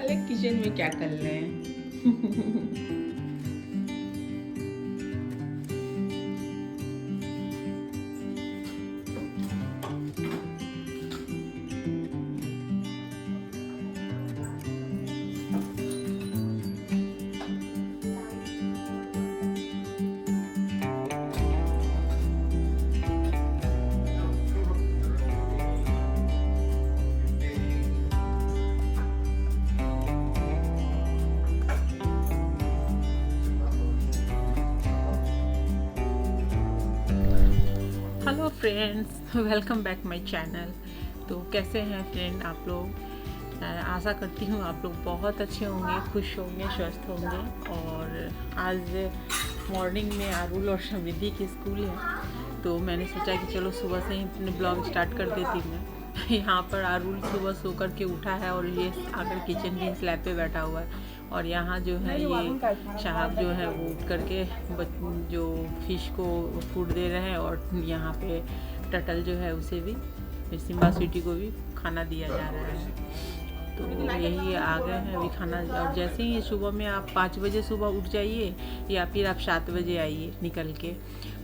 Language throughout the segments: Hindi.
साले किचन में क्या कर रहे हैं। Hello friends, welcome back my channel. तो कैसे हैं फ्रेंड आप लोग? आशा करती हूँ आप लोग बहुत अच्छे होंगे, खुश होंगे, स्वस्थ होंगे। और आज मॉर्निंग में आरुल और समृद्धि की स्कूल है, तो मैंने सोचा कि चलो सुबह से ही अपने ब्लॉग स्टार्ट कर देती मैं। यहाँ पर आरुल सुबह सो कर के उठा है और ये आकर किचन के स्लैब पे बैठा हुआ है। और यहाँ जो है ये साहब जो है वो उठ करके जो फिश को फूड दे रहे हैं, और यहाँ पे टटल जो है उसे भी, सिम्बा स्वीटी को भी खाना दिया जा रहा है। तो यही आ गए हैं अभी खाना। और जैसे ही सुबह में आप 5 बजे सुबह उठ जाइए या फिर आप 7 बजे आइए निकल के,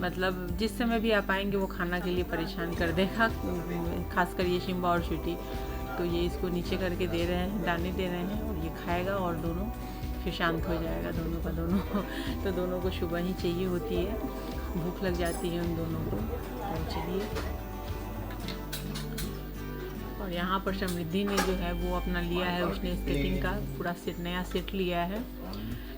मतलब जिस समय भी आप आएंगे वो खाना के लिए परेशान कर देगा, खासकर ये सिम्बा और स्वीटी। तो ये इसको नीचे करके दे रहे हैं, दाने दे रहे हैं, और ये खाएगा और दोनों फिर शांत हो जाएगा दोनों का दोनों। तो दोनों को सुबह ही चाहिए होती है, भूख लग जाती है उन दोनों को। तो चलिए। और यहाँ पर समृद्धि ने जो है वो अपना लिया है, उसने स्केटिंग का पूरा सेट, नया सेट लिया है।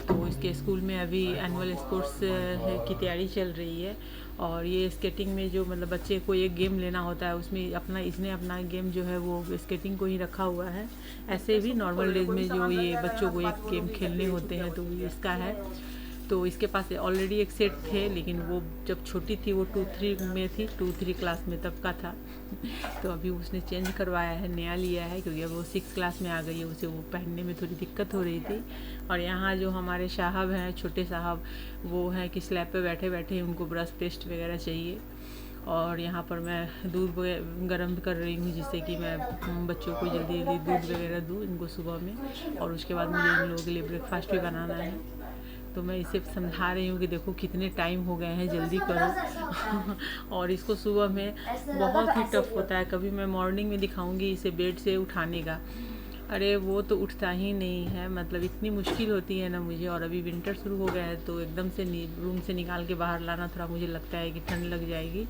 तो इसके स्कूल में अभी एनुअल स्पोर्ट्स की तैयारी चल रही है। और ये स्केटिंग में जो मतलब बच्चे को एक गेम लेना होता है, उसमें इसने अपना गेम जो है वो स्केटिंग को ही रखा हुआ है। ऐसे भी नॉर्मल डेज में जो ये बच्चों को एक गेम खेलने होते हैं तो इसका है। तो इसके पास ऑलरेडी एक सेट थे, लेकिन वो जब छोटी थी, वो 2-3 में थी, 2-3 क्लास में तब का था। तो अभी उसने चेंज करवाया है, नया लिया है, क्योंकि अब वो 6 क्लास में आ गई है, उसे वो पहनने में थोड़ी दिक्कत हो रही थी। और यहाँ जो हमारे साहब हैं, छोटे साहब, वो हैं कि स्लैब पे बैठे बैठे उनको ब्रश पेस्ट वगैरह चाहिए। और यहाँ पर मैं दूध गर्म कर रही हूँ, जिससे कि मैं बच्चों को जल्दी जल्दी दूध वगैरह दूँ इनको सुबह में। और उसके बाद मुझे इन लोगों के लिए ब्रेकफास्ट भी बनाना है। तो मैं इसे समझा रही हूँ कि देखो कितने टाइम हो गए हैं, जल्दी करो। और इसको सुबह में बहुत ही टफ होता है। कभी मैं मॉर्निंग में दिखाऊंगी इसे बेड से उठाने का, अरे वो तो उठता ही नहीं है, मतलब इतनी मुश्किल होती है ना मुझे। और अभी विंटर शुरू हो गया है, तो एकदम से रूम से निकाल के बाहर लाना थोड़ा मुझे लगता है कि ठंड लग जाएगी।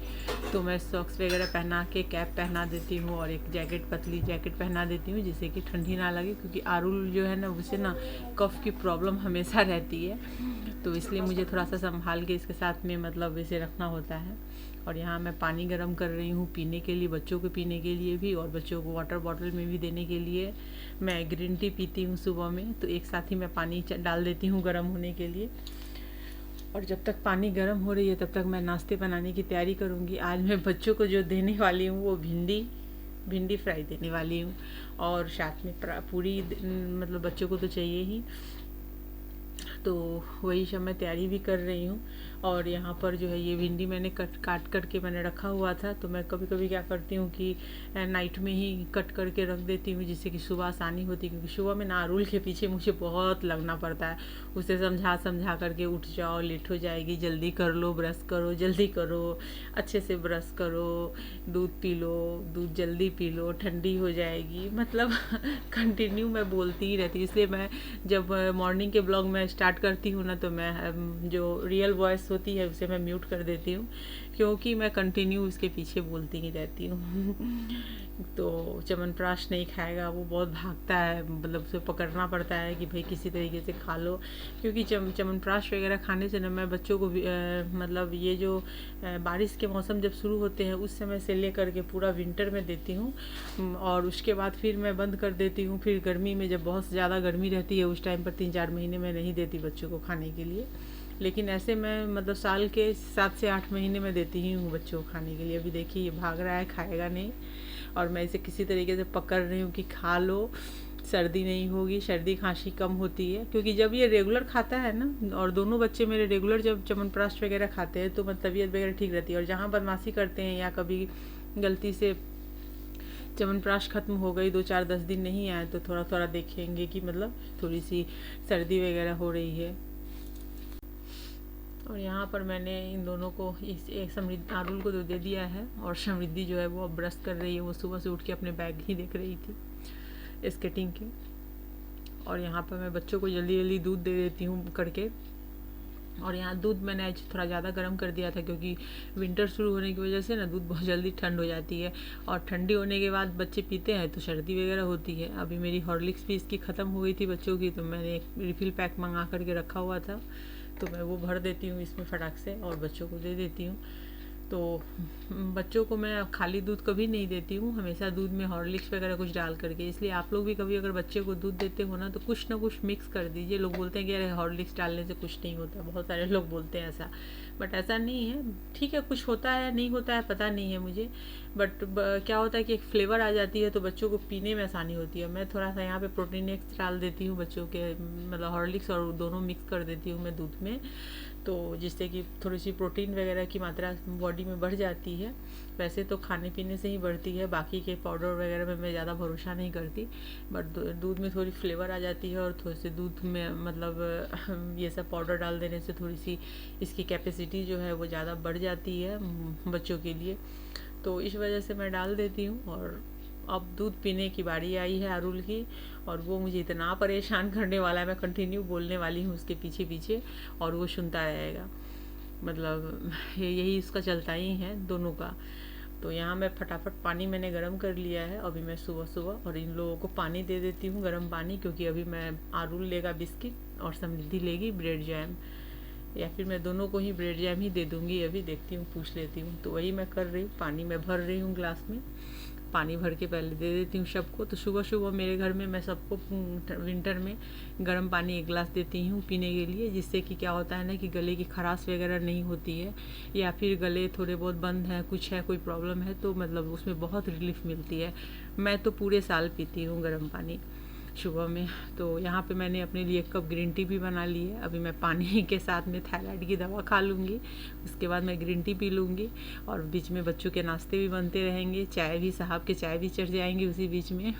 तो मैं सॉक्स वगैरह पहना के कैप पहना देती हूँ, और एक जैकेट, पतली जैकेट पहना देती हूँ, जिससे कि ठंडी ना लगे। क्योंकि आरुल जो है ना, उसे ना कफ की प्रॉब्लम हमेशा रहती है, तो इसलिए मुझे थोड़ा सा संभाल के इसके साथ में मतलब इसे रखना होता है। और यहाँ मैं पानी गर्म कर रही हूँ पीने के लिए, बच्चों को पीने के लिए भी, और बच्चों को वाटर बॉटल में भी देने के लिए। मैं ग्रीन टी पीती हूँ सुबह में, तो एक साथ ही मैं पानी डाल देती हूँ गर्म होने के लिए। और जब तक पानी गर्म हो रही है तब तक मैं नाश्ते बनाने की तैयारी करूँगी। आज मैं बच्चों को जो देने वाली हूँ वो भिंडी फ्राई देने वाली हूँ, और साथ में पूरी, मतलब बच्चों को तो चाहिए ही, तो वही सब मैं तैयारी भी कर रही हूँ। और यहाँ पर जो है ये भिंडी मैंने काट करके मैंने रखा हुआ था। तो मैं कभी कभी क्या करती हूँ कि नाइट में ही कट करके रख देती हूँ, जिससे कि सुबह आसानी होती है। क्योंकि सुबह में नारुल के पीछे मुझे बहुत लगना पड़ता है, उसे समझा करके, उठ जाओ, लेट हो जाएगी, जल्दी कर लो, ब्रश करो, जल्दी करो, अच्छे से ब्रश करो, दूध पी लो, दूध जल्दी पी लो, ठंडी हो जाएगी, मतलब कंटिन्यू मैं बोलती ही रहती हूँ। इसलिए मैं जब मॉर्निंग के ब्लॉग में स्टार्ट करती हूँ ना, तो मैं जो रियल वॉइस होती है उसे मैं म्यूट कर देती हूँ, क्योंकि मैं कंटिन्यू उसके पीछे बोलती ही रहती हूँ। तो च्यवनप्राश नहीं खाएगा, वो बहुत भागता है, मतलब उसे पकड़ना पड़ता है कि भाई किसी तरीके से खा लो। क्योंकि च्यवनप्राश वगैरह खाने से ना मैं बच्चों को मतलब ये जो बारिश के मौसम जब शुरू होते हैं उस समय से लेकर के पूरा विंटर में देती हूँ, और उसके बाद फिर मैं बंद कर देती हूँ। फिर गर्मी में जब बहुत ज़्यादा गर्मी रहती है उस टाइम पर 3-4 महीने में नहीं देती बच्चों को खाने के लिए। लेकिन ऐसे मैं मतलब साल के 7 से 8 महीने में देती ही हूँ बच्चों को खाने के लिए। अभी देखिए ये भाग रहा है, खाएगा नहीं, और मैं इसे किसी तरीके से पकड़ रही हूँ कि खा लो, सर्दी नहीं होगी, सर्दी खांसी कम होती है। क्योंकि जब ये रेगुलर खाता है ना, और दोनों बच्चे मेरे रेगुलर जब च्यवनप्राश वगैरह खाते हैं, तो तबीयत वगैरह ठीक रहती है। और जहाँ बदमाशी करते हैं या कभी गलती से च्यवनप्राश ख़त्म हो गई, 2-4-10 दिन नहीं आए तो थोड़ा थोड़ा देखेंगे कि मतलब थोड़ी सी सर्दी वगैरह हो रही है। और यहाँ पर मैंने इन दोनों को इस एक समृद्धि आरुल को तो दे दिया है, और समृद्धि जो है वो अब ब्रश कर रही है। वो सुबह से उठ के अपने बैग ही देख रही थी स्केटिंग के। और यहाँ पर मैं बच्चों को जल्दी जल्दी दूध दे देती हूँ करके। और यहाँ दूध मैंने आज थोड़ा ज़्यादा गर्म कर दिया था, क्योंकि विंटर शुरू होने की वजह से ना दूध बहुत जल्दी ठंड हो जाती है, और ठंडी होने के बाद बच्चे पीते हैं तो सर्दी वगैरह होती है। अभी मेरी हॉर्लिक्स भी इसकी ख़त्म हो गई थी बच्चों की, तो मैंने एक रिफ़िल पैक मंगा करके रखा हुआ था, तो मैं वो भर देती हूँ इसमें फटाक से और बच्चों को दे देती हूँ। तो बच्चों को मैं खाली दूध कभी नहीं देती हूँ, हमेशा दूध में हॉर्लिक्स वगैरह कुछ डाल करके। इसलिए आप लोग भी कभी अगर बच्चे को दूध देते हो ना, तो कुछ ना कुछ मिक्स कर दीजिए। लोग बोलते हैं कि अरे हॉर्लिक्स डालने से कुछ नहीं होता, बहुत सारे लोग बोलते हैं ऐसा, बट ऐसा नहीं है। ठीक है, कुछ होता है नहीं होता है पता नहीं है मुझे, बट क्या होता है कि एक फ्लेवर आ जाती है तो बच्चों को पीने में आसानी होती है। मैं थोड़ा सा यहाँ पे प्रोटीन एक्स डाल देती हूँ बच्चों के, मतलब हॉर्लिक्स और दोनों मिक्स कर देती हूँ मैं दूध में, तो जिससे कि थोड़ी सी प्रोटीन वगैरह की मात्रा बॉडी में बढ़ जाती है। वैसे तो खाने पीने से ही बढ़ती है, बाकी के पाउडर वगैरह में मैं ज़्यादा भरोसा नहीं करती, बट दूध में थोड़ी फ्लेवर आ जाती है, और थोड़ी सी दूध में मतलब ये सब पाउडर डाल देने से थोड़ी सी इसकी कैपेसिटी जो है वो ज़्यादा बढ़ जाती है बच्चों के लिए, तो इस वजह से मैं डाल देती हूँ। और अब दूध पीने की बारी आई है अरुल की, और वो मुझे इतना परेशान करने वाला है, मैं कंटिन्यू बोलने वाली हूँ उसके पीछे पीछे, और वो सुनता रहेगा। मतलब यही इसका चलता ही है दोनों का। तो यहाँ मैं फटाफट पानी मैंने गर्म कर लिया है अभी मैं सुबह सुबह, और इन लोगों को पानी दे देती हूँ गर्म पानी, क्योंकि अभी मैं अरुल लेगा बिस्किट और समृद्धि लेगी ब्रेड जैम, या फिर मैं दोनों को ही ब्रेड जैम ही दे दूँगी। अभी देखती हूँ, पूछ लेती हूँ। तो वही मैं कर रही हूँ, पानी मैं भर रही हूँ ग्लास में, पानी भर के पहले दे देती हूँ सबको। तो सुबह सुबह मेरे घर में मैं सबको विंटर में गर्म पानी 1 गिलास देती हूँ पीने के लिए, जिससे कि क्या होता है ना कि गले की खराश वगैरह नहीं होती है, या फिर गले थोड़े बहुत बंद हैं, कुछ है कोई प्रॉब्लम है, तो मतलब उसमें बहुत रिलीफ मिलती है। मैं तो पूरे साल पीती हूँ गर्म पानी सुबह में। तो यहाँ पे मैंने अपने लिए 1 कप ग्रीन टी भी बना ली है। अभी मैं पानी के साथ में थायराइड की दवा खा लूँगी, उसके बाद मैं ग्रीन टी पी लूँगी, और बीच में बच्चों के नाश्ते भी बनते रहेंगे, चाय भी, साहब के चाय भी चढ़ जाएंगी उसी बीच में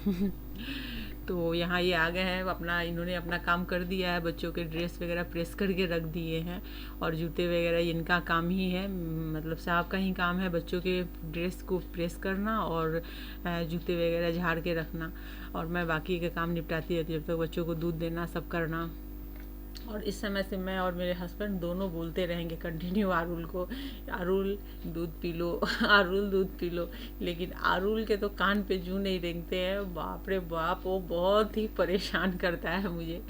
तो यहाँ ये आ गए हैं, अपना इन्होंने अपना काम कर दिया है, बच्चों के ड्रेस वगैरह प्रेस करके रख दिए हैं, और जूते वगैरह इनका काम ही है, मतलब साहब का ही काम है बच्चों के ड्रेस को प्रेस करना और जूते वगैरह झाड़ के रखना, और मैं बाकी के काम निपटाती रहती हूँ, जब तक बच्चों को दूध देना सब करना। और इस समय से मैं और मेरे हस्बैंड दोनों बोलते रहेंगे कंटिन्यू अरुल को, अरुल दूध पी लो अरुल दूध पी लो, लेकिन अरुल के तो कान पे जूं नहीं रेंगते हैं, बाप रे बाप, वो बहुत ही परेशान करता है मुझे।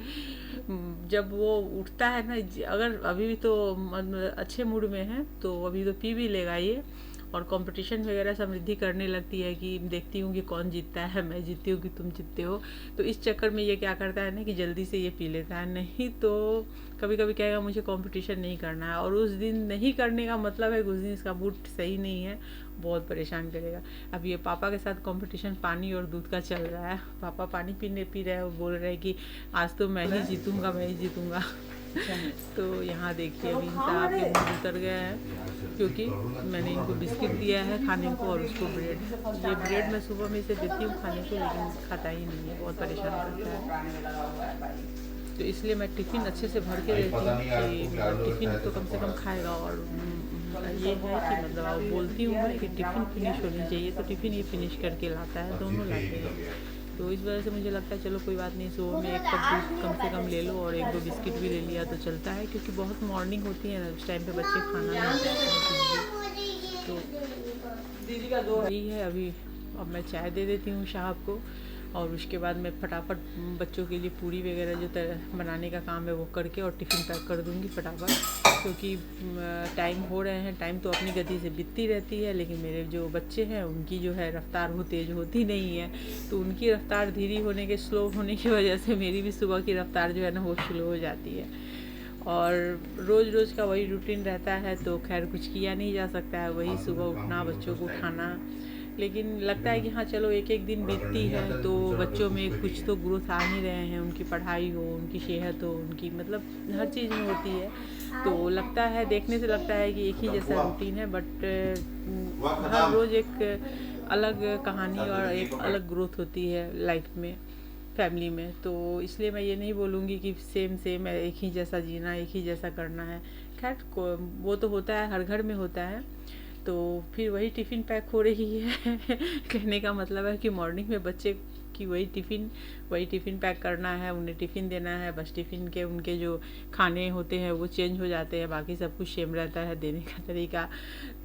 जब वो उठता है ना, अगर अभी भी तो अच्छे मूड में है तो अभी तो पी भी लेगा ये, और कंपटीशन वगैरह समृद्धि करने लगती है कि देखती हूँ कि कौन जीतता है, मैं जीतती हूँ कि तुम जीतते हो, तो इस चक्कर में ये क्या करता है ना कि जल्दी से ये पी लेता है, नहीं तो कभी कभी कहेगा मुझे कंपटीशन नहीं करना है, और उस दिन नहीं करने का मतलब है उस दिन इसका मूड सही नहीं है, बहुत परेशान करेगा। अब ये पापा के साथ कंपटीशन पानी और दूध का चल रहा है, पापा पानी पी रहे हैं, बोल रहे हैं कि आज तो मैं ही जीतूँगा मैं ही जीतूँगा तो यहाँ देखिए अभी साहब के मुँह उतर गया है, क्योंकि मैंने इनको बिस्किट दिया है खाने को और उसको ब्रेड, ये ब्रेड मैं सुबह में इसे देती हूँ खाने को, लेकिन खाता ही नहीं है, बहुत परेशान करता है। तो इसलिए मैं टिफ़िन अच्छे से भर के देती हूँ कि टिफ़िन तो कम से कम खाएगा, और ये है कि मतलब बोलती हूँ मैं कि टिफ़िन फिनिश होनी चाहिए, तो टिफ़िन ये फिनिश करके लाता है, दोनों लाते हैं। तो इस वजह से मुझे लगता है चलो कोई बात नहीं, सुबह में 1 कप दूध कम से कम ले लो और 1-2 बिस्किट भी ले लिया तो चलता है, क्योंकि बहुत मॉर्निंग होती है ना, उस टाइम पे बच्चे खाना नहीं खाते, तो वही है। अभी अब मैं चाय दे देती हूँ साहब को, और उसके बाद मैं फटाफट बच्चों के लिए पूरी वगैरह जो बनाने का काम है वो करके और टिफ़िन पैक कर दूँगी फटाफट, क्योंकि टाइम हो रहे हैं, टाइम तो अपनी गति से बीतती रहती है, लेकिन मेरे जो बच्चे हैं उनकी जो है रफ़्तार वो तेज़ होती नहीं है, तो उनकी रफ़्तार धीरे होने के स्लो होने की वजह से मेरी भी सुबह की रफ़्तार जो है ना वो स्लो हो जाती है, और रोज़ का वही रूटीन रहता है, तो खैर कुछ किया नहीं जा सकता है, वही सुबह उठना, बच्चों को उठाना। लेकिन लगता है कि हाँ चलो एक दिन बीतती है तो बच्चों में कुछ तो ग्रोथ आ ही रहे हैं, उनकी पढ़ाई हो, उनकी सेहत हो, उनकी मतलब हर चीज़ में होती है, तो लगता है देखने से लगता है कि एक ही जैसा रूटीन है, बट हर रोज़ एक अलग कहानी और एक अलग ग्रोथ होती है लाइफ में, फैमिली में। तो इसलिए मैं ये नहीं बोलूँगी कि सेम सेम है, एक ही जैसा जीना, एक ही जैसा करना है। खैर वो तो होता है, हर घर में होता है। तो फिर वही टिफ़िन पैक हो रही है कहने का मतलब है कि मॉर्निंग में बच्चे की वही टिफ़िन पैक करना है, उन्हें टिफ़िन देना है। बस टिफ़िन के उनके जो खाने होते हैं वो चेंज हो जाते हैं, बाकी सब कुछ सेम रहता है देने का तरीका।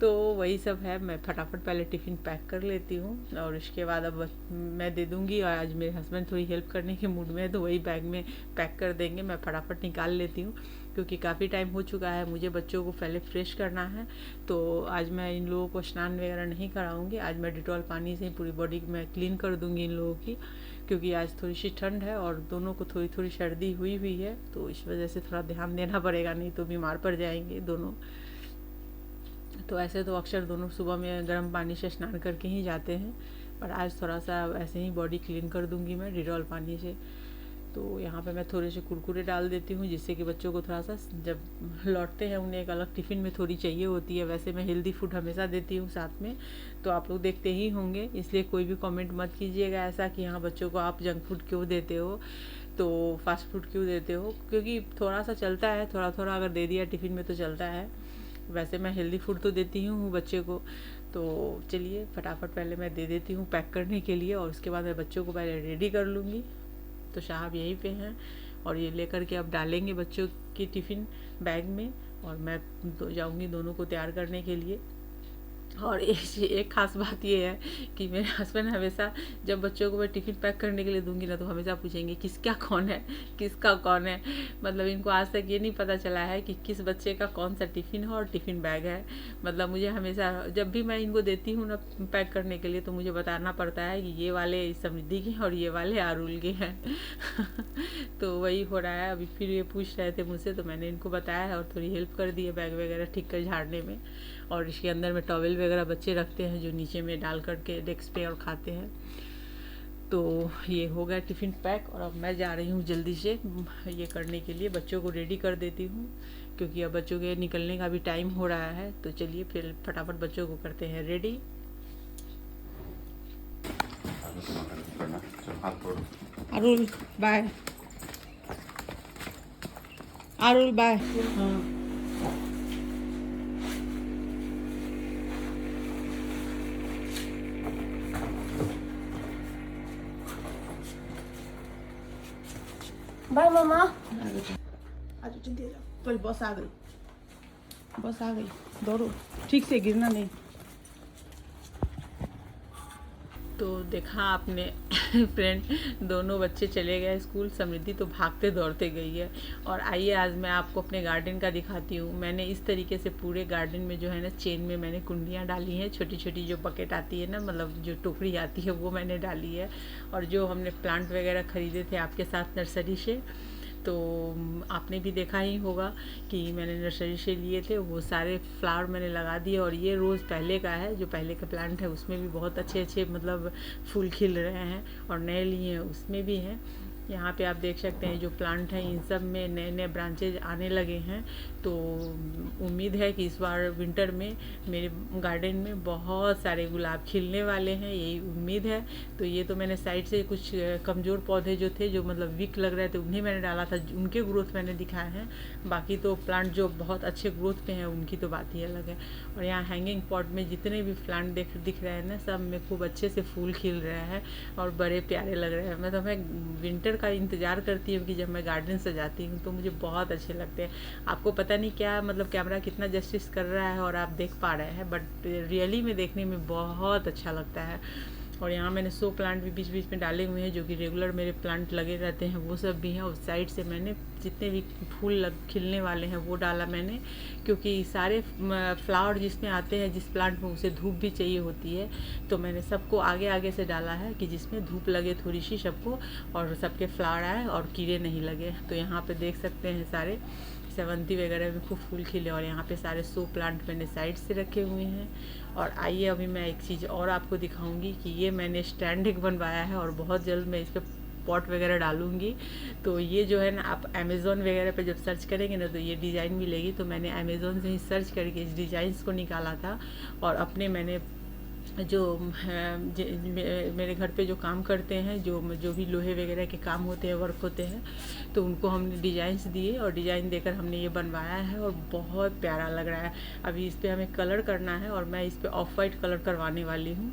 तो वही सब है, मैं फटाफट पहले टिफ़िन पैक कर लेती हूँ और उसके बाद अब मैं दे दूँगी। और आज मेरे हस्बैंड थोड़ी हेल्प करने के मूड में है, तो वही बैग में पैक कर देंगे। मैं फटाफट निकाल लेती हूँ क्योंकि काफ़ी टाइम हो चुका है, मुझे बच्चों को पहले फ्रेश करना है। तो आज मैं इन लोगों को स्नान वगैरह नहीं कराऊंगी। आज मैं डिटॉल पानी से पूरी बॉडी मैं क्लीन कर दूंगी इन लोगों की, क्योंकि आज थोड़ी सी ठंड है और दोनों को थोड़ी थोड़ी सर्दी हुई हुई है। तो इस वजह से थोड़ा ध्यान देना पड़ेगा, नहीं तो बीमार पड़ जाएंगे दोनों। तो ऐसे तो अक्सर दोनों सुबह में गर्म पानी से स्नान करके ही जाते हैं, पर आज थोड़ा सा ऐसे ही बॉडी क्लीन कर दूंगी मैं डिटॉल पानी से। तो यहाँ पे मैं थोड़े से कुरकुरे डाल देती हूँ, जिससे कि बच्चों को थोड़ा सा जब लौटते हैं उन्हें एक अलग टिफ़िन में थोड़ी चाहिए होती है। वैसे मैं हेल्दी फूड हमेशा देती हूँ साथ में, तो आप लोग देखते ही होंगे, इसलिए कोई भी कमेंट मत कीजिएगा ऐसा कि हाँ बच्चों को आप जंक फूड क्यों देते हो, तो फास्ट फूड क्यों देते हो। क्योंकि थोड़ा सा चलता है, थोड़ा थोड़ा अगर दे दिया टिफ़िन में तो चलता है। वैसे मैं हेल्दी फूड तो देती हूँ बच्चे को। तो चलिए फटाफट पहले मैं दे देती हूँ पैक करने के लिए, और उसके बाद मैं बच्चों को पहले रेडी कर लूँगी। तो साहब यहीं पे हैं और ये लेकर के अब डालेंगे बच्चों की टिफ़िन बैग में, और मैं जाऊँगी दोनों को तैयार करने के लिए। और एक ख़ास बात ये है कि मेरे हस्बैंड हमेशा जब बच्चों को मैं टिफ़िन पैक करने के लिए दूंगी ना, तो हमेशा पूछेंगे किसका कौन है, किसका कौन है। मतलब इनको आज तक ये नहीं पता चला है कि किस बच्चे का कौन सा टिफ़िन है और टिफ़िन बैग है। मतलब मुझे हमेशा जब भी मैं इनको देती हूँ ना पैक करने के लिए, तो मुझे बताना पड़ता है कि ये वाले समृद्धि के हैं और ये वाले आरुल के हैं तो वही हो रहा है। अभी फिर ये पूछ रहे थे मुझसे, तो मैंने इनको बताया है और थोड़ी हेल्प कर दी है बैग वगैरह ठीक कर झाड़ने में। और इसके अंदर में टॉवल वगैरह बच्चे रखते हैं जो नीचे में डाल करके डेस्क पे और खाते हैं। तो ये हो गया टिफ़िन पैक, और अब मैं जा रही हूँ जल्दी से ये करने के लिए, बच्चों को रेडी कर देती हूँ, क्योंकि अब बच्चों के निकलने का भी टाइम हो रहा है। तो चलिए फिर फटाफट बच्चों को करते हैं ready. Arul bye, Arul bye. हाँ बाय मामा। आज जल्दी आ जाओ, तो बस आ गई, बस आ गई, दौड़ो, ठीक से गिरना नहीं। तो देखा आपने फ्रेंड, दोनों बच्चे चले गए स्कूल, समृद्धि तो भागते दौड़ते गई है। और आइए आज मैं आपको अपने गार्डन का दिखाती हूँ। मैंने इस तरीके से पूरे गार्डन में जो है ना चेन में मैंने कुंडियाँ डाली हैं, छोटी छोटी जो बकेट आती है ना, मतलब जो टोकरी आती है वो मैंने डाली है। और जो हमने प्लांट वगैरह ख़रीदे थे आपके साथ नर्सरी से, तो आपने भी देखा ही होगा कि मैंने नर्सरी से लिए थे, वो सारे फ्लावर मैंने लगा दिए। और ये रोज़ पहले का है, जो पहले का प्लांट है उसमें भी बहुत अच्छे अच्छे मतलब फूल खिल रहे हैं, और नए लिए हैं उसमें भी हैं। यहाँ पे आप देख सकते हैं जो प्लांट हैं इन सब में नए नए ब्रांचेज आने लगे हैं। तो उम्मीद है कि इस बार विंटर में मेरे गार्डन में बहुत सारे गुलाब खिलने वाले हैं, यही उम्मीद है। तो ये तो मैंने साइड से कुछ कमज़ोर पौधे जो थे, जो मतलब वीक लग रहे थे, उन्हें मैंने डाला था, उनके ग्रोथ मैंने दिखाए हैं। बाकी तो प्लांट जो बहुत अच्छे ग्रोथ पे हैं उनकी तो बात ही अलग है। और यहाँ हैंगिंग पॉट में जितने भी प्लांट दिख रहे हैं ना, सब में खूब अच्छे से फूल खिल रहे हैं और बड़े प्यारे लग रहे हैं। मैं विंटर का इंतज़ार करती हूँ कि जब मैं गार्डन सजाती हूँ तो मुझे बहुत अच्छे लगते हैं। आपको पता नहीं क्या मतलब कैमरा कितना जस्टिस कर रहा है और आप देख पा रहे हैं, बट रियली में देखने में बहुत अच्छा लगता है। और यहाँ मैंने 100 प्लांट भी बीच बीच में डाले हुए हैं, जो कि रेगुलर मेरे प्लांट लगे रहते हैं, वो सब भी हैं। उस साइड से मैंने जितने भी फूल खिलने वाले हैं वो डाला मैंने, क्योंकि सारे फ्लावर जिसमें आते हैं, जिस प्लांट में उसे धूप भी चाहिए होती है, तो मैंने सबको आगे आगे से डाला है कि जिसमें धूप लगे थोड़ी सी सबको, और सबके फ्लावर आए और कीड़े नहीं लगे। तो यहाँ पे देख सकते हैं सारे सेवंती वगैरह में खूब फूल खिले। और यहाँ पे सारे 100 प्लांट मैंने साइड से रखे हुए हैं। और आइए अभी मैं एक चीज़ और आपको दिखाऊंगी कि ये मैंने स्टैंड एक बनवाया है, और बहुत जल्द मैं इस पर पॉट वगैरह डालूंगी। तो ये जो है ना, आप अमेज़ोन वगैरह पे जब सर्च करेंगे ना, तो ये डिज़ाइन मिलेगी। तो मैंने अमेज़ोन से ही सर्च करके इस डिज़ाइंस को निकाला था, और अपने मैंने जो मेरे घर पे जो काम करते हैं, जो भी लोहे वगैरह के काम होते हैं, वर्क होते हैं, तो उनको हमने डिज़ाइंस दिए और डिज़ाइन देकर हमने ये बनवाया है और बहुत प्यारा लग रहा है। अभी इस पर हमें कलर करना है और मैं इस पर ऑफ वाइट कलर करवाने वाली हूँ,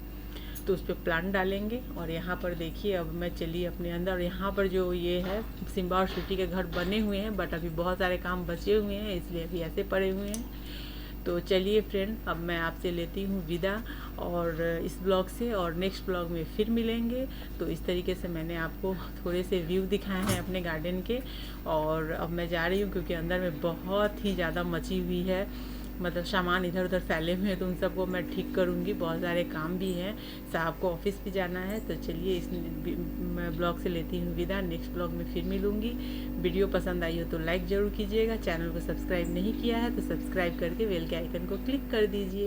तो उस पर प्लांट डालेंगे। और यहाँ पर देखिए, अब मैं चली अपने अंदर, और यहाँ पर जो ये है सिम्बा और स्वीटी के घर बने हुए हैं, बट अभी बहुत सारे काम बचे हुए हैं, इसलिए अभी ऐसे पड़े हुए हैं। तो चलिए फ्रेंड, अब मैं आपसे लेती हूँ विदा और इस ब्लॉग से, और नेक्स्ट ब्लॉग में फिर मिलेंगे। तो इस तरीके से मैंने आपको थोड़े से व्यू दिखाए हैं अपने गार्डन के, और अब मैं जा रही हूँ क्योंकि अंदर में बहुत ही ज़्यादा मची हुई है, मतलब सामान इधर उधर फैले हुए हैं, तो उन सबको मैं ठीक करूँगी। बहुत सारे काम भी हैं, साहब को ऑफिस भी जाना है। तो चलिए, इस ब्लॉग से लेती हूँ विदा, नेक्स्ट ब्लॉग में फिर मिलूँगी। वीडियो पसंद आई हो तो लाइक ज़रूर कीजिएगा, चैनल को सब्सक्राइब नहीं किया है तो सब्सक्राइब करके बेल के आइकन को क्लिक कर दीजिए।